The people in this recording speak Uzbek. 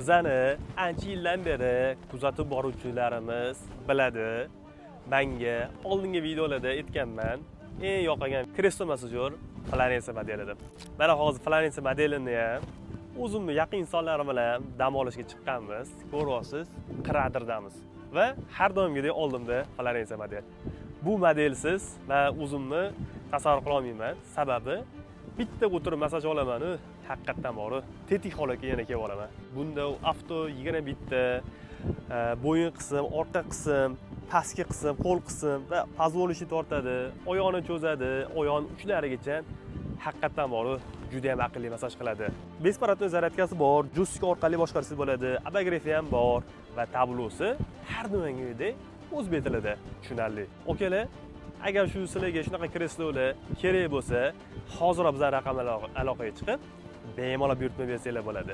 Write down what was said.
Bizani ancha yildan beri kuzatib boruvchilarimiz biladi. Menga oldingi videolarda aytganman, eng yoqagan kreslo massajyor Florensiya modelidir. Mana hozir Florensiya modelini ham o'zimni yaqin insonlarim bilan dam olishga chiqqanmiz. Ko'ryapsiz, Qiraqirdamiz va har doimgidek oldimda Florensiya model. Bu modelsiz men o'zimni tasavvur qila olmayman. Sababi bitta o'tirib massaj olaman, haqiqatan bor. Tetik holatga yana kelib olaman. Bunda avto 21 ta bo'yin qism, orqa qism, pastki qism, qo'l qism va poзволnichni tortadi, oyoqni cho'zadi, oyoqning uchlarigacha haqiqatan bor. Juda ham aqlli massaj qiladi. Besporatni zaryadkasi bor, joystick orqali boshqarsangiz bo'ladi, abagrafi ham bor va tablosi har doimgidek o'zbek tilida tushunarli. Okalar, agar shu sizlarga shunaqa kreslolar kerak bo'lsa, hozir bizlar raqam aloqaga chiqib, bemalol buyurtma bersanglar bo'ladi.